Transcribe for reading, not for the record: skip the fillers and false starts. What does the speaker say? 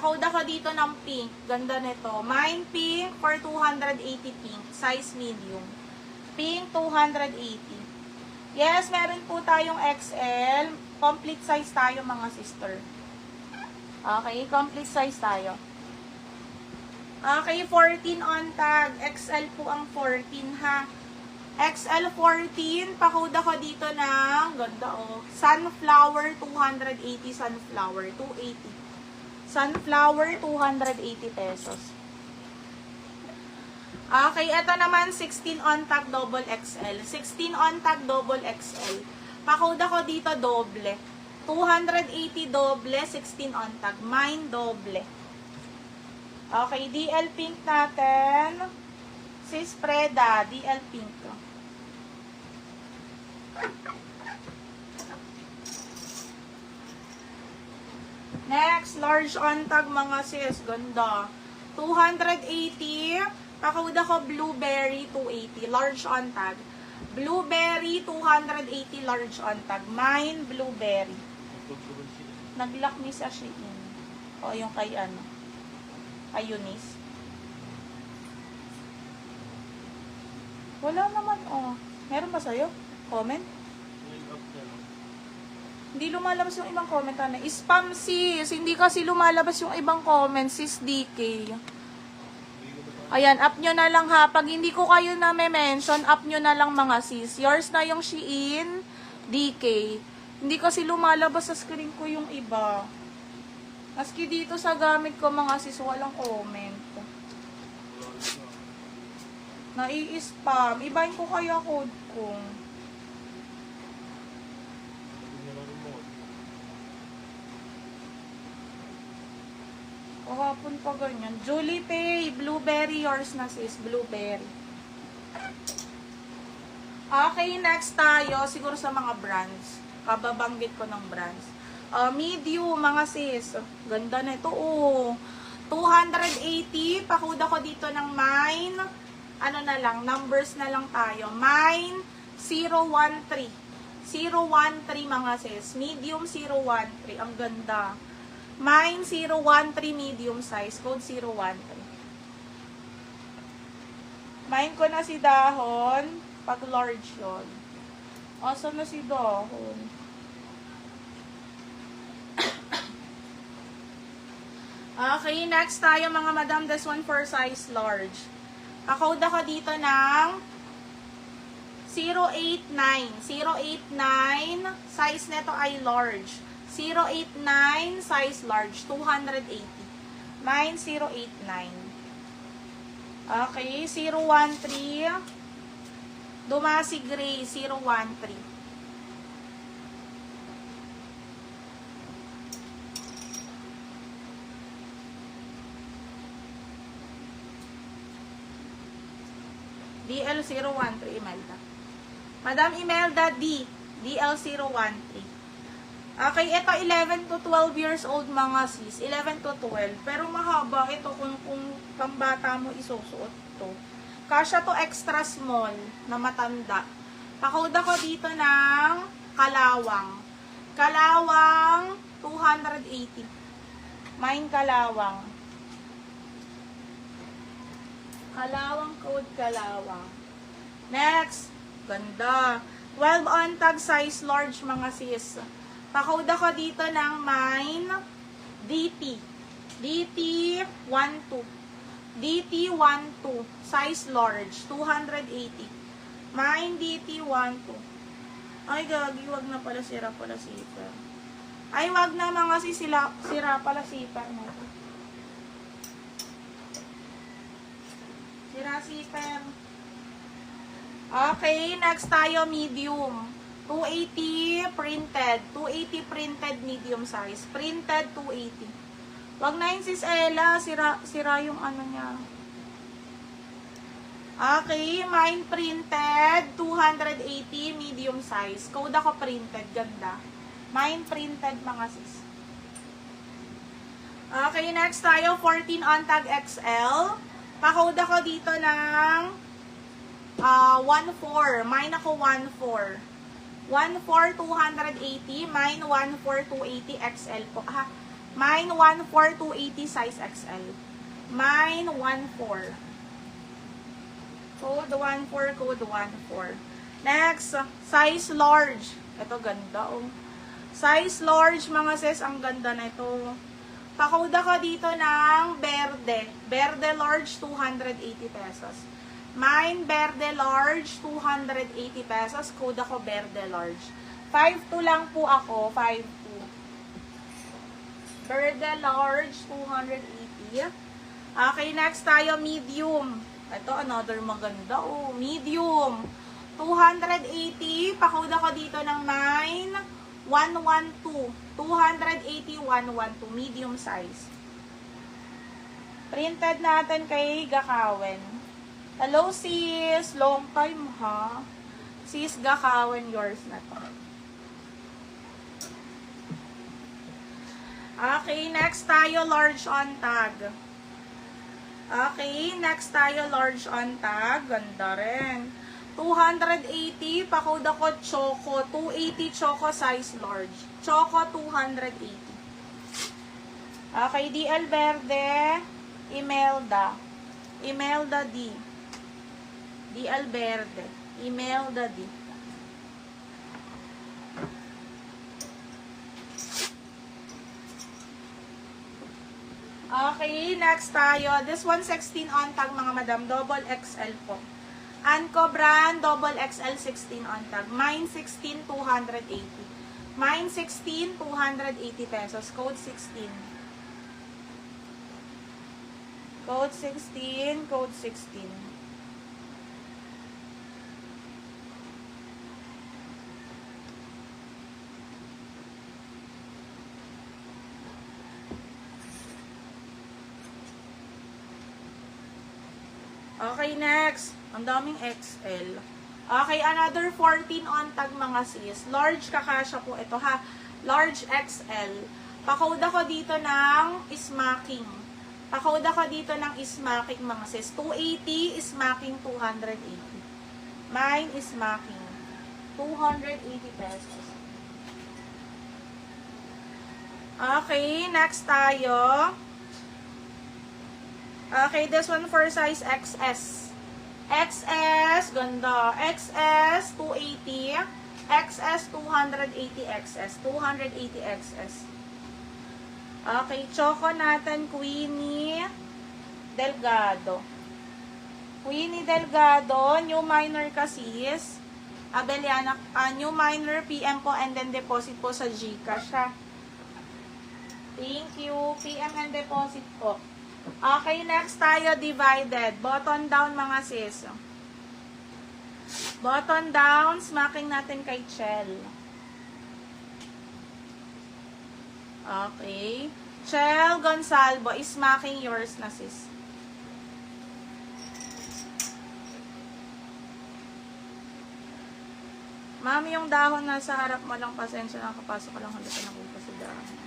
Pa-code ako dito ng pink. Ganda nito. Mine pink for 280 pink. Size medium. Pink 280. Yes, meron po tayong XL. Complete size tayo mga sister. Okay, complete size tayo. Okay, 14 on tag. XL po ang 14 ha. XL 14, pa-code ako dito ng, ganda oh, sunflower 280, sunflower 280. Sunflower 280 pesos. Okay, ito naman 16 on tag double XL. 16 on tag double XL. Pa-code ako dito doble. 280 doble, 16 on tag. Mine doble. Okay, DL pink natin. Sis Preda, DL pink. Next, large on tag mga sis. Ganda. 280. Pa-code ako blueberry 280. Large on tag. Blueberry 280 large on tag. Mine blueberry. Nag-lock ni sa Shein. O yung kay ano. Kay Eunice. Wala naman oh. Meron ba sa'yo? Comment? Hindi lumalabas yung ibang comment. Ano? Spam sis. Hindi kasi lumalabas yung ibang comment. Sis DK. Ayan, up nyo na lang ha. Pag hindi ko kayo na mention, up nyo na lang mga sis. Yours na yung Shein, DK. Hindi kasi lumalabas sa screen ko yung iba. Maski dito sa gamit ko mga sis, walang comment. Nai-spam. Ibahin ko kaya code ko. Kahapon pa ganyan. Julie Pay, blueberry, yours na sis, blueberry. Okay, next tayo, siguro sa mga brands. Kababanggit ko ng brands. Medium, mga sis. Ganda na ito, oh. 280, pakuda ko dito ng mine. Ano na lang, numbers na lang tayo. Mine, 013. 013, mga sis. Medium, 013. Ang ganda. Mine 013 medium size, code 013. Mine ko na si Dahon, pag large yun. Asan na si Dahon? Okay, next tayo mga madam, this one for size large. Pa-code ako dito ng 089. 089, size neto ay large. 089, size large, 280. Mine, 089. Okay, 013. Dumasi Gray, 013. DL013, Imelda. Madam Imelda D, DL013. Okay, ito 11 to 12 years old mga sis. 11 to 12. Pero mahaba ito kung pambata mo isusuot to. Kasya to extra small na matanda. Pa-code ako dito ng kalawang. Kalawang 280. Mine kalawang. Kalawang code kalawang. Next. Ganda. 12 on tag size large mga sis. Pa-code ako dito ng mine DT. DT12. DT12. Size large. 280. Mine DT12. Ay, gagi. Wag na pala sira pala sipa. Ay, wag na mga sira pala sipa. Sira sipa. Okay, next tayo medium. 280 printed. 280 printed medium size. Printed 280. Wag na yun sis Ella. Sira yung ano niya. Okay. Mine printed. 280 medium size. Code ako printed. Ganda. Mine printed mga sis. Okay. Next tayo. 14 on tag XL. Pa-code ako dito ng 14. Mine ako 14. 14,280, mine 14,280 XL po. Ha, Mine 1.4, 280 size XL. Mine 1.4. Code 1.4, code 1.4. Next, size large. Ito ganda oh. Size large mga sis, ang ganda na ito. Pakode ko dito ng Verde. Verde large, 280 pesos. Mine Verde large, 280 pesos. Code ako Verde large. 5'2 lang po ako, 5'2. Verde large, 280. Okay, next tayo, medium. Ito, another maganda. Oh, medium. 280. Pakode ko dito ng mine. 112. 280, 112. Medium size. Printed natin kay Gakawen. Hello, sis. Long time, ha? Sis Gakawen, yours na to. Okay, next tayo, large on tag. Okay, next tayo, large on tag. Ganda rin. 280, pakode ko Choco. 280 Choco size large. Choco, 280. Okay, DL Verde, Imelda. Imelda D. DL Verde, Imelda D. Okay, next tayo. This one 16 on tag mga madam. Double XL po. Anco brand, double XL 16 on tag. Mine 16, 280. Mine 16, 280 pesos. Code 16. Code 16, code 16. Okay, next. Ang daming XL. Okay, another 14 on tag mga sis. Large kakasya po ito ha. Large XL. Pakode ko dito ng smacking. Pakode ko dito ng smacking mga sis. 280, smacking 280. Mine is smacking. 280 pesos. Okay, next tayo. Okay, this one for size XS. XS, ganda. XS, 280. XS, 280 XS. 280 XS. Okay, Choco natin, Queenie Delgado. Queenie Delgado, new minor kasis. Abeliana, new minor, PM po, and then deposit po sa GCash, ha. Thank you. PM and deposit po. Okay, next tayo, divided. Button down mga sis. Button down, smacking natin kay Chel. Okay. Chel Gonsalvo, smacking yours na sis. Mami, yung dahon na sa harap mo lang, pasensya na, kapasok ko lang ulit na sa dahon.